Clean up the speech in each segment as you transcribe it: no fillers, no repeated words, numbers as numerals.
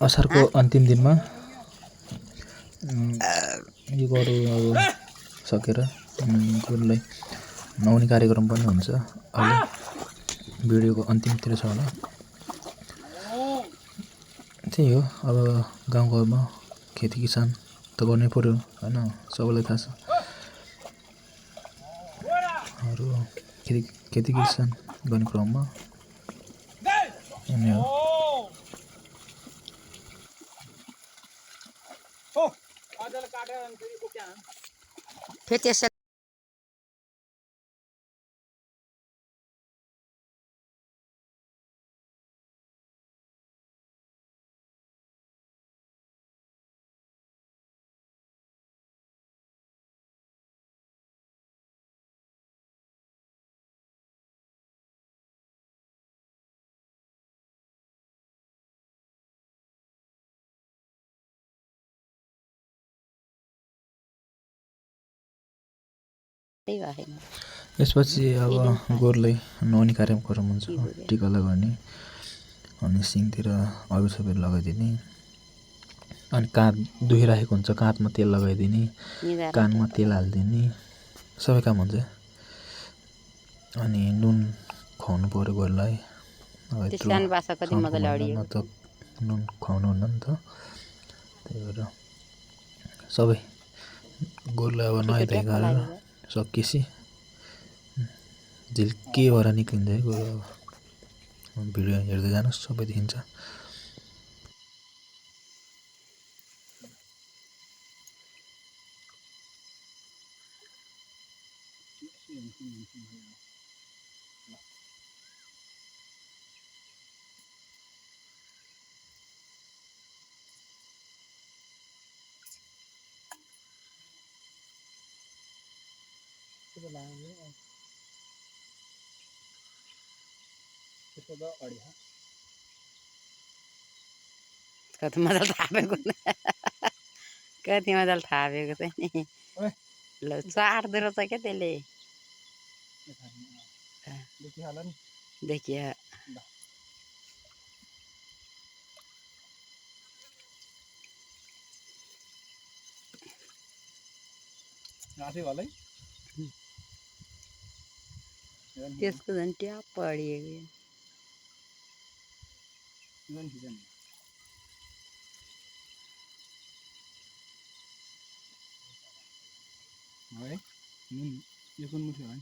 असारको अन्तिम दिनमा यो गोरु अब सकेर गोरुलाई नुहाउने कार्यक्रम पनि हुन्छ। अहिले भिडियोको अन्तिमतिर छ होला। त्यही हो, अब गाउँघरमा खेती किसान त गर्नै पर्यो होइन, सबैलाई थाहा छ। अरू खेती किसान गर्ने क्रममा हुने हो। फेरि त्यसै यसपछि अब गोरुलाई नुहाउने कार्यक्रम हुन्छ, टिका लगाउने, अनि सिङतिर अबिर सबिर लगाइदिने, अनि काँध दुखिराखेको हुन्छ काँधमा तेल लगाइदिने, कानमा तेल हालिदिने, सबै काम हुन्छ। अनि नुन खुवाउनु पऱ्यो गोरुलाई। अब यत्रो महिनामा त नुन खुवाउनु हुन्न नि त, त्यही भएर सबै गोरुलाई अब नुहाइधुवाइ गरेर सकिएपछि झिल्के भएर निक्लिन्छ है गोरु। अब भिडियो हेर्दै जानुहोस्, सबै देखिन्छ। कति मजाले थापेको कति मजाले थापेको चाहिँ नि ल चाट्दो रहेछ क्या त्यसले देखियो। त्यसको झन् ट्याप पढिएको यो कुन मुठी हो है?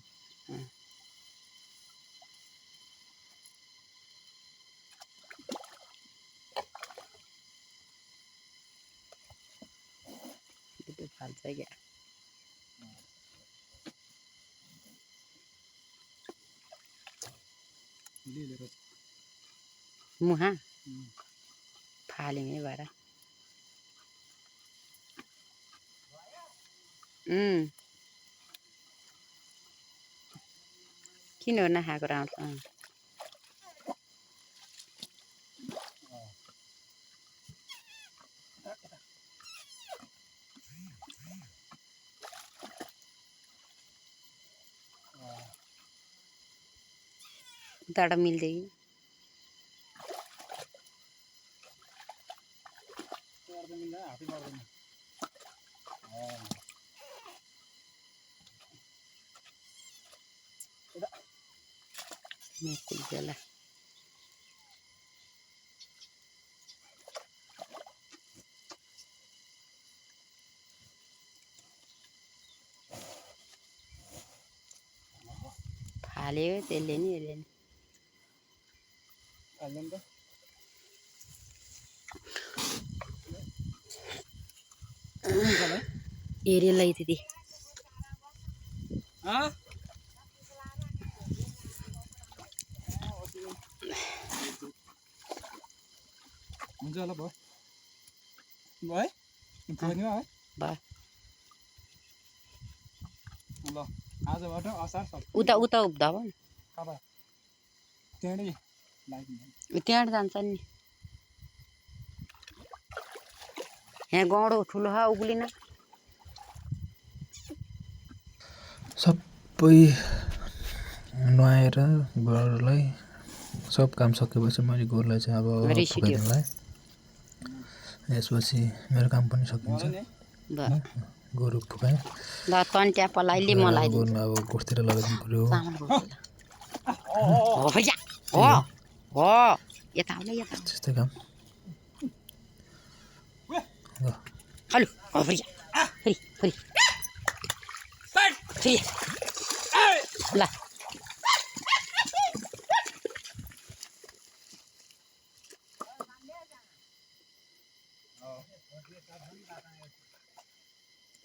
फाल्छ क्या मुहा फाल्यौँ भएर किन हो नखाएको राउँछ उताबाट मिल्दै बेला फाल्यो त्यसले नि यसले नि हेरेलाई त्यति हुन्छ होला भयो है भयो ल आजबाट असार उता उता उब्दा भयो नि त्यहाँ जान्छ नि यहाँ गौडो ठुलो छ उक्लिन सबै नुहाएर गोरुलाई सब काम सकेपछि मैले गोरुलाई चाहिँ अब फुकाइदिनुलाई यसपछि मेरो काम पनि सकिन्छ भन नि ल गोरु फुकाएँ ल तन्ट्या पलाइले मलाई दिन्छ गोरुलाई अब गोठतिर लगाइदिनु पऱ्यो चामलको खोला। हो या हो यता आउनु यता आउनु। त्यस्तै काम ल हेलो हो फेरि फेरि फेरि फेरि ल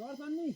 चढ्छन् नि